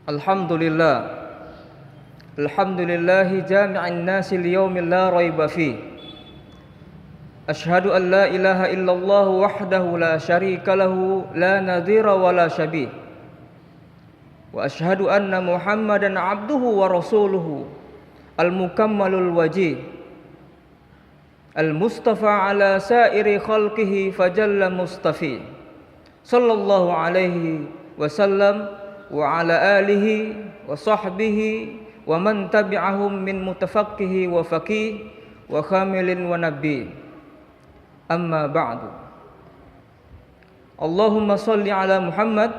Alhamdulillah. Alhamdulillahi jami'in nasi liyaumin la raiba fi. Ashhadu an la ilaha illallah wahdahu la syarika lahu la nadhira wa la syabih. Wa ashhadu anna Muhammadan abduhu wa rasuluhu al-mukammalul wajih, al-mustafa ala sairi khalqihi fajalla mustafi, sallallahu alaihi wasallam wa ala alihi wa sahbihi wa man tabi'ahum min mutafaqqihi wa faqih wa khamilin wa nabi. Amma ba'du. Allahumma salli ala Muhammad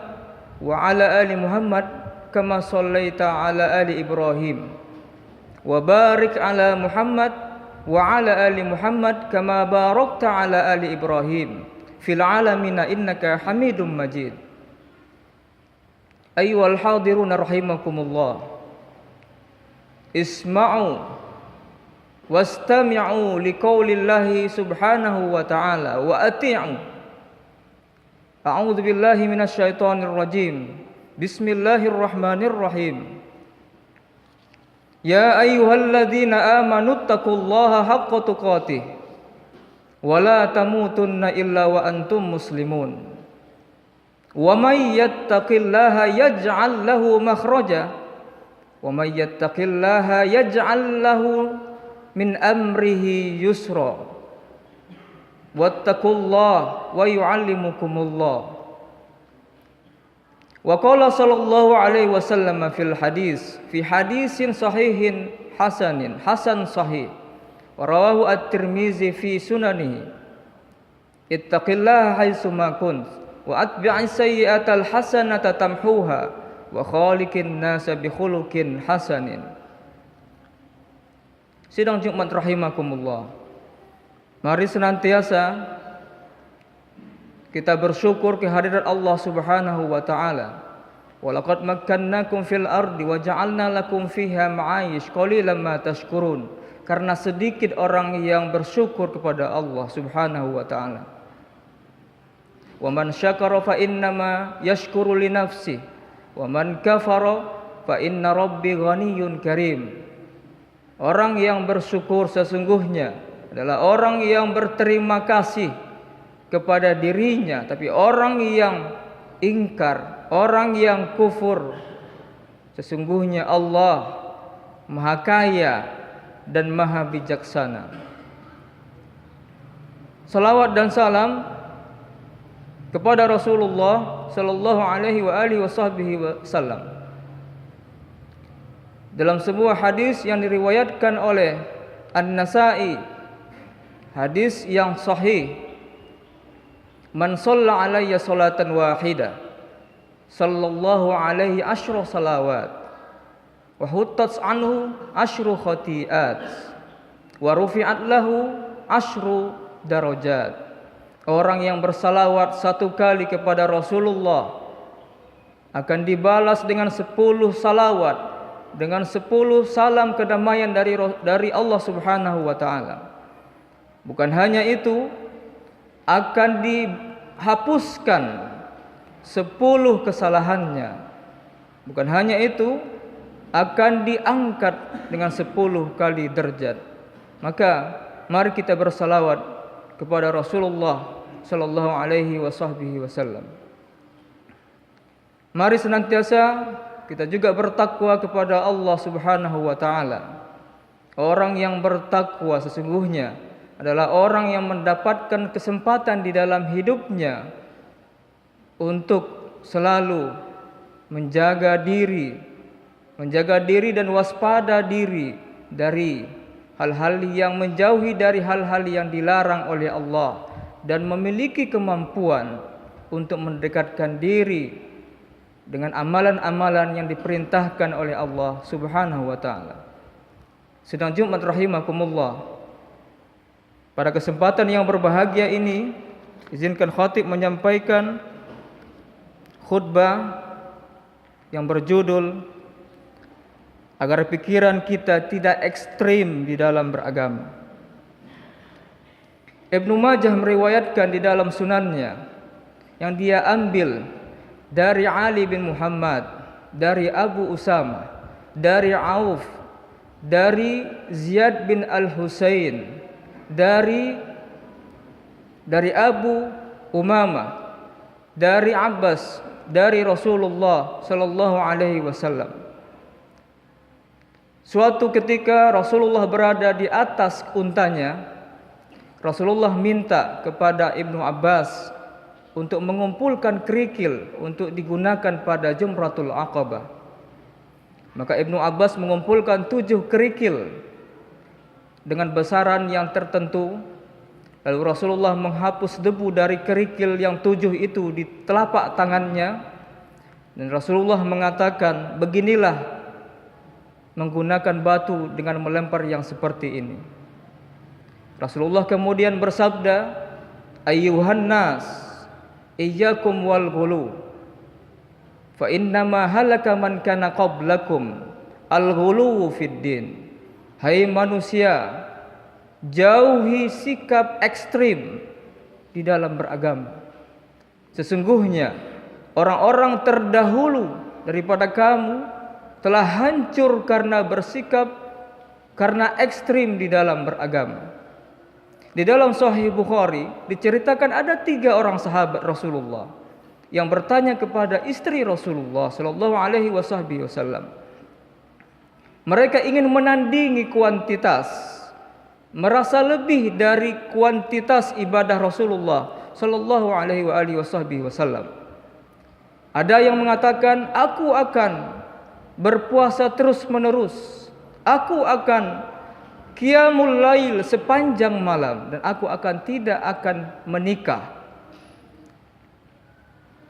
wa ala ali Muhammad kama sallaita ala ali Ibrahim wa barik ala Muhammad wa ala ali Muhammad kama barakta ala ali Ibrahim fil alamina innaka Hamidum Majid. Ayyuhal hadiruna rahimakumullah, isma'u wastami'u liqaulillahi subhanahu wa ta'ala wa ati'u. A'udzu billahi minasyaitonir rajim. Bismillahirrahmanirrahim. Ya ayyuhalladzina amanu taqullaha haqqa tuqatih wa la tamutunna illa wa antum muslimun. Wa may yattaqillaha yaj'al lahu makhraja wa may yattaqillaha yaj'al lahu min amrihi yusra. Wattaqullaha wa yu'allimukumullah. Wa qala sallallahu alaihi wasallam fi hadisin sahihin hasan sahih wa rawahu at-Tirmizi fi sunanihi. Ittaqillaha haitsu ma kunt wa atbi'is sayyi'atal hasanata tamhuha wa khaliqin nasa bi khuluqin hasanin. Sidang Jumat rahimakumullah, mari senantiasa kita bersyukur kehadirat Allah Subhanahu wa taala. Wa laqad makkannakum fil ardi wa ja'alna lakum fiha ma'ayish qalilan ma tashkurun. Karena sedikit orang yang bersyukur kepada Allah Subhanahu wa taala. Wa man syakara fa innama yashkuru li nafsi wa man kafara fa inna rabbi ghaniyyun karim. Orang yang bersyukur sesungguhnya adalah orang yang berterima kasih kepada dirinya, tapi orang yang ingkar, orang yang kufur, sesungguhnya Allah Maha Kaya dan Maha Bijaksana. Salawat dan salam kepada Rasulullah sallallahu alaihi wasallam. Dalam sebuah hadis yang diriwayatkan oleh An-Nasa'i, hadis yang sahih, man shalla alayya salatan wahidah sallallahu alaihi asyra salawat wa huttat anhu asyru khati'at wa rufi'at lahu asyru darajat. Orang yang bersalawat satu kali kepada Rasulullah akan dibalas dengan 10 salawat, dengan 10 salam kedamaian dari Allah Subhanahu wa taala. Bukan hanya itu, akan dihapuskan 10 kesalahannya. Bukan hanya itu, akan diangkat dengan 10 kali derajat. Maka mari kita bersalawat kepada Rasulullah sallallahu alaihi wasallam. Mari senantiasa kita juga bertakwa kepada Allah Subhanahu wa taala. Orang yang bertakwa sesungguhnya adalah orang yang mendapatkan kesempatan di dalam hidupnya untuk selalu menjaga diri dan waspada diri dari hal-hal yang menjauhi dari hal-hal yang dilarang oleh Allah, dan memiliki kemampuan untuk mendekatkan diri dengan amalan-amalan yang diperintahkan oleh Allah Subhanahu wa taala. Sidang Jumat rahimakumullah, pada kesempatan yang berbahagia ini izinkan khatib menyampaikan khutbah yang berjudul agar pikiran kita tidak ekstrim di dalam beragama. Ibnu Majah meriwayatkan di dalam sunannya yang dia ambil dari Ali bin Muhammad dari Abu Usama, dari Auf, dari Ziyad bin Al-Husain, dari Abu Umamah, dari Abbas, dari Rasulullah sallallahu alaihi wasallam. Suatu ketika Rasulullah berada di atas untanya, Rasulullah minta kepada Ibnu Abbas untuk mengumpulkan kerikil untuk digunakan pada Jumratul Aqabah. Maka Ibnu Abbas mengumpulkan 7 kerikil dengan besaran yang tertentu. Lalu Rasulullah menghapus debu dari kerikil yang 7 itu di telapak tangannya. Dan Rasulullah mengatakan, beginilah menggunakan batu dengan melempar yang seperti ini. Rasulullah kemudian bersabda, ayyuhan nas, iyyakum wal ghulu, fa innama halaka man kana qablakum al ghulu fid din. Hai manusia, jauhi sikap ekstrim di dalam beragama. Sesungguhnya orang-orang terdahulu daripada kamu telah hancur karena bersikap karena ekstrim di dalam beragama. Di dalam Sahih Bukhari diceritakan ada 3 orang sahabat Rasulullah yang bertanya kepada istri Rasulullah sallallahu alaihi wasallam. Mereka ingin menandingi kuantitas, merasa lebih dari kuantitas ibadah Rasulullah sallallahu alaihi wasallam. Ada yang mengatakan, aku akan berpuasa terus-menerus, aku akan qiyamul lail sepanjang malam, dan aku tidak akan menikah.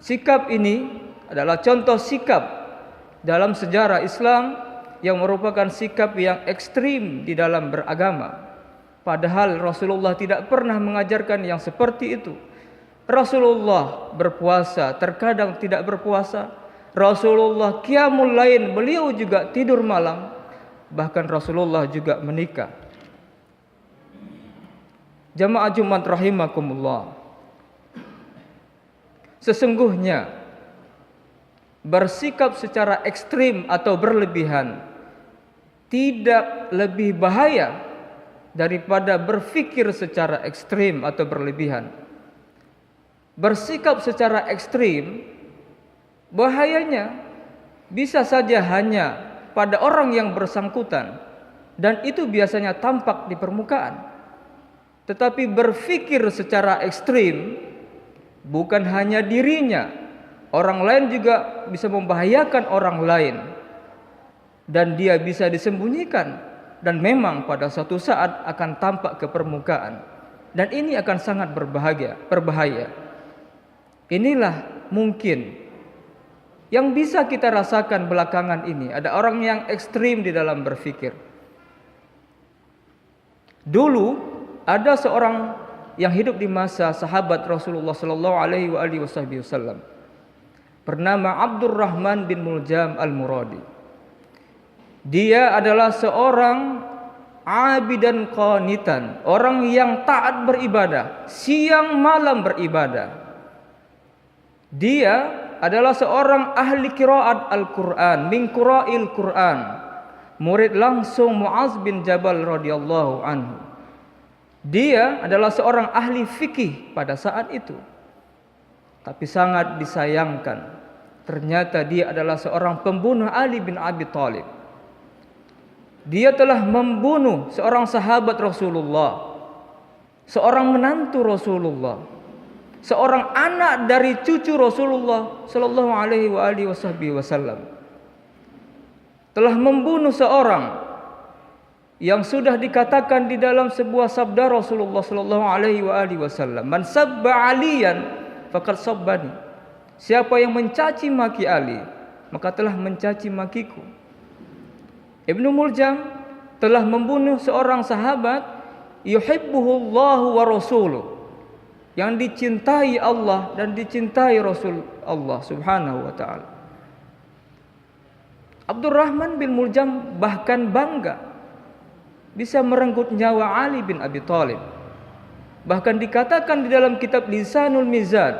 Sikap ini adalah contoh sikap dalam sejarah Islam yang merupakan sikap yang ekstrim di dalam beragama. Padahal Rasulullah tidak pernah mengajarkan yang seperti itu. Rasulullah berpuasa, terkadang tidak berpuasa. Rasulullah qiyamul lail, beliau juga tidur malam. Bahkan Rasulullah juga menikah. Jamaah Jumat rahimakumullah, sesungguhnya bersikap secara ekstrim atau berlebihan tidak lebih bahaya daripada berfikir secara ekstrim atau berlebihan. Bersikap secara ekstrim bahayanya bisa saja hanya pada orang yang bersangkutan, dan itu biasanya tampak di permukaan. Tetapi berfikir secara ekstrim bukan hanya dirinya, orang lain juga bisa membahayakan orang lain, dan dia bisa disembunyikan, dan memang pada suatu saat akan tampak ke permukaan, dan ini akan sangat berbahaya. Inilah mungkin yang bisa kita rasakan belakangan ini. Ada orang yang ekstrim di dalam berfikir. Dulu ada seorang yang hidup di masa sahabat Rasulullah sallallahu alaihi wasallam, bernama Abdurrahman bin Muljam Al-Muradi. Dia adalah seorang abidan qanitan, orang yang taat beribadah, siang malam beribadah. Dia adalah seorang ahli qiraat Al-Quran, min qura'il Quran, murid langsung Muaz bin Jabal radhiyallahu anhu. Dia adalah seorang ahli fikih pada saat itu. Tapi sangat disayangkan, ternyata dia adalah seorang pembunuh Ali bin Abi Thalib. Dia telah membunuh seorang sahabat Rasulullah, seorang menantu Rasulullah, seorang anak dari cucu Rasulullah sallallahu alaihi wasallam. Telah membunuh seorang yang sudah dikatakan di dalam sebuah sabda Rasulullah sallallahu alaihi wasallam, man sabba aliyan faqad sabbani. Siapa yang mencaci maki Ali, maka telah mencaci makiku. Ibnu Muljam telah membunuh seorang sahabat yuhibbuhullahu wa rasuluh, yang dicintai Allah dan dicintai Rasul Allah subhanahu wa ta'ala. Abdurrahman bin Muljam bahkan bangga bisa merenggut nyawa Ali bin Abi Thalib. Bahkan dikatakan di dalam kitab Lisanul Mizan,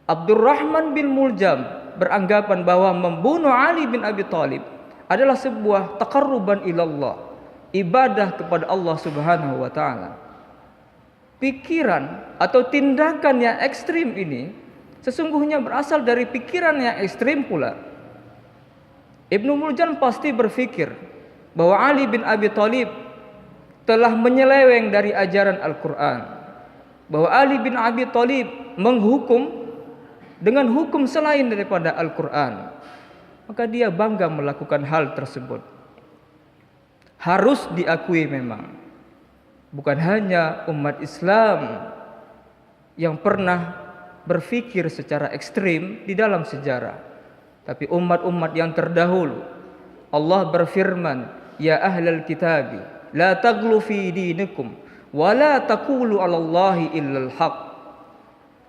Abdurrahman bin Muljam beranggapan bahwa membunuh Ali bin Abi Thalib adalah sebuah taqarruban ilallah, ibadah kepada Allah Subhanahu wa taala. Pikiran atau tindakan yang ekstrim ini sesungguhnya berasal dari pikiran yang ekstrim pula. Ibnu Muljan pasti berpikir bahwa Ali bin Abi Thalib telah menyeleweng dari ajaran Al-Quran, bahwa Ali bin Abi Thalib menghukum dengan hukum selain daripada Al-Quran, maka dia bangga melakukan hal tersebut. Harus diakui memang, bukan hanya umat Islam yang pernah berpikir secara ekstrim di dalam sejarah, tapi umat-umat yang terdahulu. Allah berfirman, ya ahlal kitabi la taghlu fi dinikum wa la taqulu 'alallahi illal haq.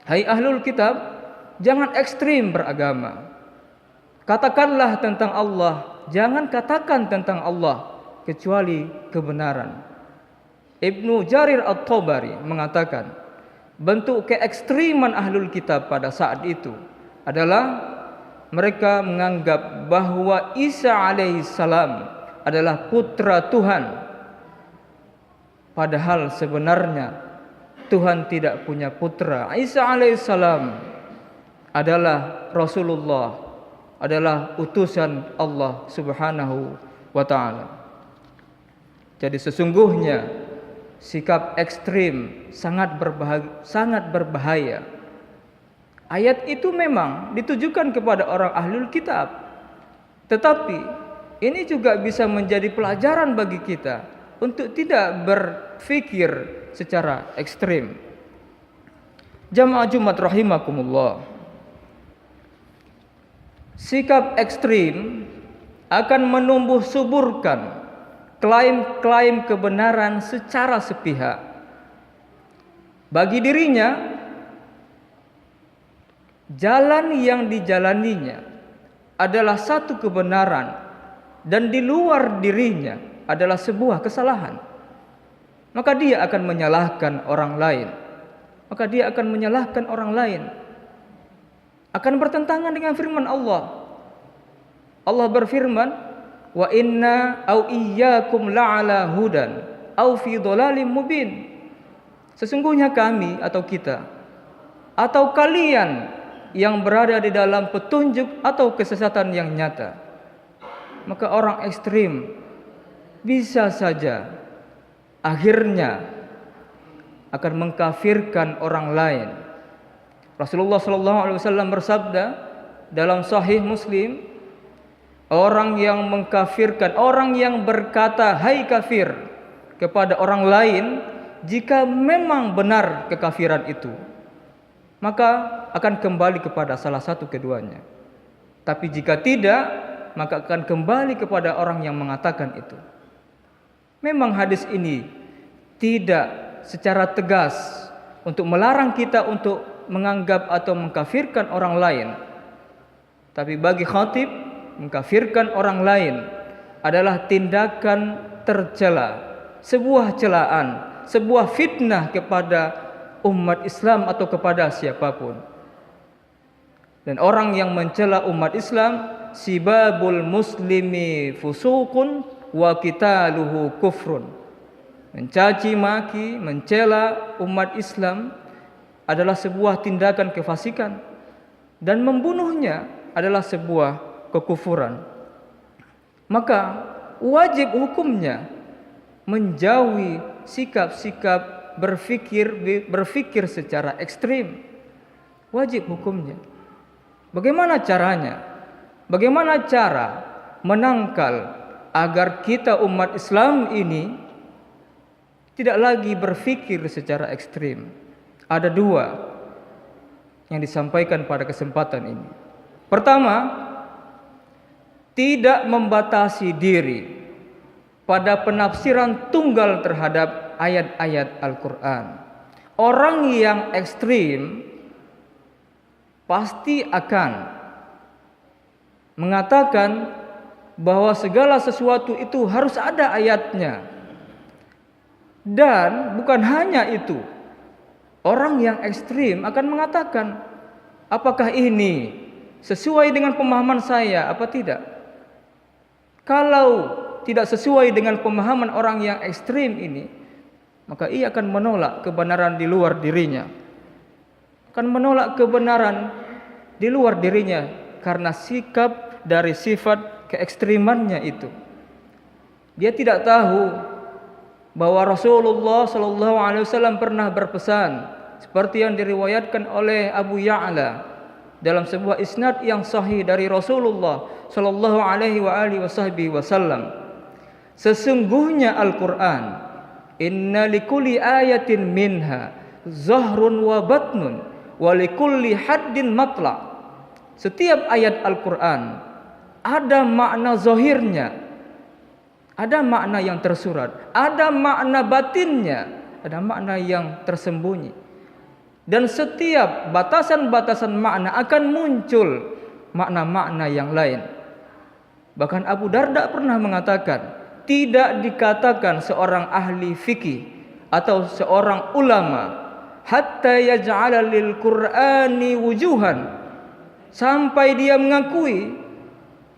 Hai ahlul kitab, jangan ekstrim beragama. Katakanlah tentang Allah, jangan katakan tentang Allah kecuali kebenaran. Ibnu Jarir At-Tabari mengatakan, bentuk keekstriman ahlul kitab pada saat itu adalah mereka menganggap bahwa Isa alaihissalam adalah putra Tuhan, padahal sebenarnya Tuhan tidak punya putra. Isa alaihissalam adalah Rasulullah, adalah utusan Allah Subhanahu wa taala. Jadi sesungguhnya sikap ekstrim sangat berbahaya. Ayat itu memang ditujukan kepada orang ahlul kitab, tetapi ini juga bisa menjadi pelajaran bagi kita untuk tidak berpikir secara ekstrim. Jamaah Jumat rahimakumullah, sikap ekstrim akan menumbuh suburkan klaim-klaim kebenaran secara sepihak. Bagi dirinya, jalan yang dijalaninya adalah satu kebenaran dan di luar dirinya adalah sebuah kesalahan. Maka dia akan menyalahkan orang lain. Maka dia akan menyalahkan orang lain. Akan bertentangan dengan firman Allah. Allah berfirman, wa inna au iyyakum la'ala hudan au fi dhalalim mubin. Sesungguhnya kami atau kita atau kalian yang berada di dalam petunjuk atau kesesatan yang nyata. Maka orang ekstrim bisa saja akhirnya akan mengkafirkan orang lain. Rasulullah SAW bersabda dalam Sahih Muslim, orang yang mengkafirkan, orang yang berkata hai kafir kepada orang lain, jika memang benar kekafiran itu, maka akan kembali kepada salah satu keduanya. Tapi jika tidak, maka akan kembali kepada orang yang mengatakan itu. Memang hadis ini tidak secara tegas untuk melarang kita untuk menganggap atau mengkafirkan orang lain. Tapi bagi khatib, mengkafirkan orang lain adalah tindakan tercela, sebuah celaan, sebuah fitnah kepada umat Islam atau kepada siapapun. Dan orang yang mencela umat Islam, sibabul muslimi fusuqun wa qitaluhu kufrun. Mencaci maki, mencela umat Islam adalah sebuah tindakan kefasikan, dan membunuhnya adalah sebuah kekufuran. Maka wajib hukumnya menjauhi sikap-sikap berpikir secara ekstrim. Wajib hukumnya. Bagaimana caranya? Bagaimana cara menangkal agar kita umat Islam ini tidak lagi berpikir secara ekstrim? Ada dua yang disampaikan pada kesempatan ini. Pertama, tidak membatasi diri pada penafsiran tunggal terhadap ayat-ayat Al-Quran. Orang yang ekstrim pasti akan mengatakan bahwa segala sesuatu itu harus ada ayatnya. Dan bukan hanya itu, orang yang ekstrim akan mengatakan, apakah ini sesuai dengan pemahaman saya apa tidak? Kalau tidak sesuai dengan pemahaman orang yang ekstrim ini, maka ia akan menolak kebenaran di luar dirinya. Akan menolak kebenaran di luar dirinya karena sikap dari sifat keekstrimannya itu. Dia tidak tahu bahwa Rasulullah sallallahu alaihi wasallam pernah berpesan seperti yang diriwayatkan oleh Abu Ya'la dalam sebuah isnad yang sahih dari Rasulullah sallallahu alaihi wasallam. Sesungguhnya Al-Qur'an, inna likulli ayatin minha zahrun wa batnun wa likulli haddin matla'. Setiap ayat Al-Qur'an ada makna zahirnya, ada makna yang tersurat, ada makna batinnya, ada makna yang tersembunyi. Dan setiap batasan-batasan makna akan muncul makna-makna yang lain. Bahkan Abu Darda pernah mengatakan, tidak dikatakan seorang ahli fikih atau seorang ulama hatta yaj'ala lil Qur'ani wujuhan, sampai dia mengakui,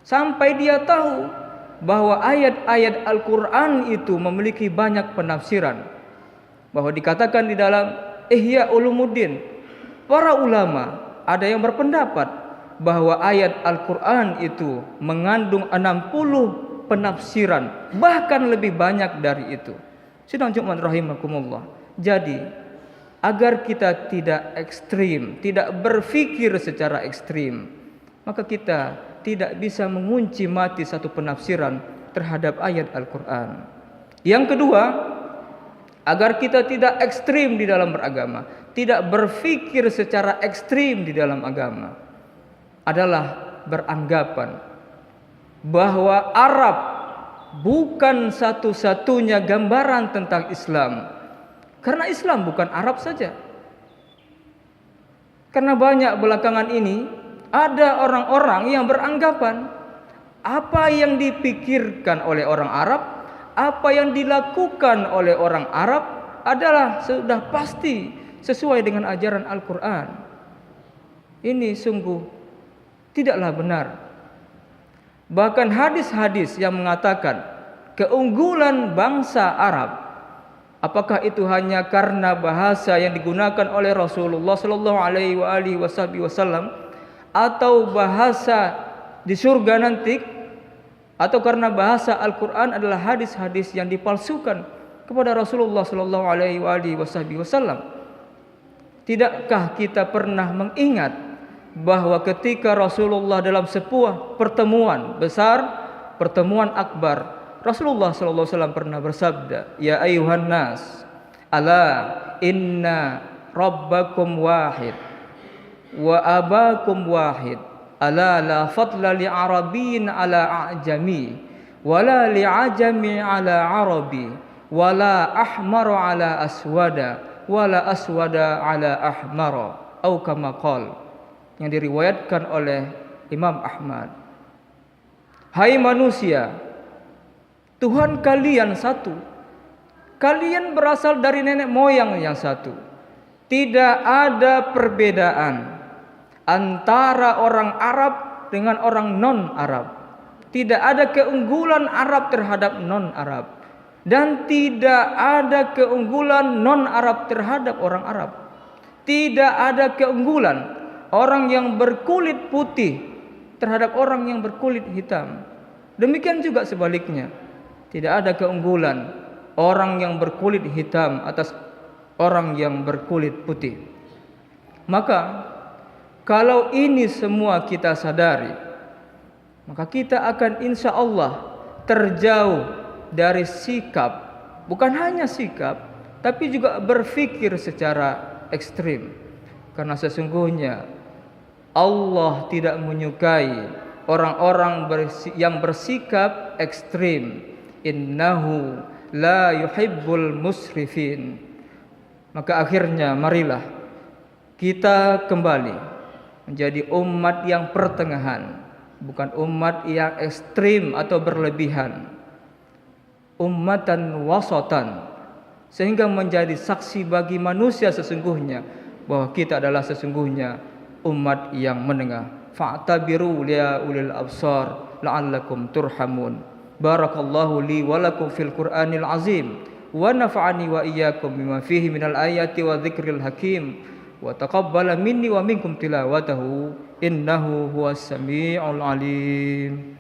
sampai dia tahu bahwa ayat-ayat Al-Qur'an itu memiliki banyak penafsiran. Bahwa dikatakan di dalam Ihya Ulumuddin, para ulama ada yang berpendapat bahwa ayat Al-Qur'an itu mengandung 60 penafsiran, bahkan lebih banyak dari itu. Sidang Jumat rahimakumullah. Jadi, agar kita tidak ekstrim, tidak berpikir secara ekstrim, maka kita tidak bisa mengunci mati satu penafsiran terhadap ayat Al-Quran. Yang kedua, agar kita tidak ekstrim di dalam beragama, tidak berpikir secara ekstrim di dalam agama, adalah beranggapan bahwa Arab bukan satu-satunya gambaran tentang Islam. Karena Islam bukan Arab saja. Karena banyak belakangan ini ada orang-orang yang beranggapan apa yang dipikirkan oleh orang Arab, apa yang dilakukan oleh orang Arab adalah sudah pasti sesuai dengan ajaran Al-Quran. Ini sungguh tidaklah benar. Bahkan hadis-hadis yang mengatakan keunggulan bangsa Arab, apakah itu hanya karena bahasa yang digunakan oleh Rasulullah sallallahu alaihi wasallam atau bahasa di surga nanti, atau karena bahasa Al-Quran adalah hadis-hadis yang dipalsukan kepada Rasulullah sallallahu alaihi wasallam. Tidakkah kita pernah mengingat bahwa ketika Rasulullah dalam sebuah pertemuan besar, pertemuan akbar, Rasulullah sallallahu alaihi wasallam pernah bersabda, "Ya ayuhan nas, ala inna rabbakum wahid wa abakum wahid, ala la fadla li arabiyyin ala a'jami, wala li ajami ala arabi, wala ahmaru ala aswada, wala aswada ala ahmara," atau kama qala, yang diriwayatkan oleh Imam Ahmad. Hai manusia, Tuhan kalian satu. Kalian berasal dari nenek moyang yang satu. Tidak ada perbedaan antara orang Arab dengan orang non-Arab. Tidak ada keunggulan Arab terhadap non-Arab, dan tidak ada keunggulan non-Arab terhadap orang Arab. Tidak ada keunggulan orang yang berkulit putih terhadap orang yang berkulit hitam. Demikian juga sebaliknya. Tidak ada keunggulan orang yang berkulit hitam atas orang yang berkulit putih. Maka kalau ini semua kita sadari, maka kita akan insya Allah terjauh dari sikap, bukan hanya sikap, tapi juga berpikir secara ekstrim. Karena sesungguhnya Allah tidak menyukai orang-orang yang bersikap ekstrim. Innahu la yuhibbul musrifin. Maka akhirnya marilah kita kembali menjadi umat yang pertengahan, bukan umat yang ekstrim atau berlebihan. Ummatan wasatan, sehingga menjadi saksi bagi manusia sesungguhnya bahwa kita adalah sesungguhnya umat yang menengah. fa'tabiru ya ulil absar la'allakum turhamun. Barakallahu li wa lakum fil Qur'anil azim wa nafa'ani wa iyyakum bima fihi minal ayati wa dzikril hakim wa taqabbala minni wa minkum tilawatahu innahu huwas samiul alim.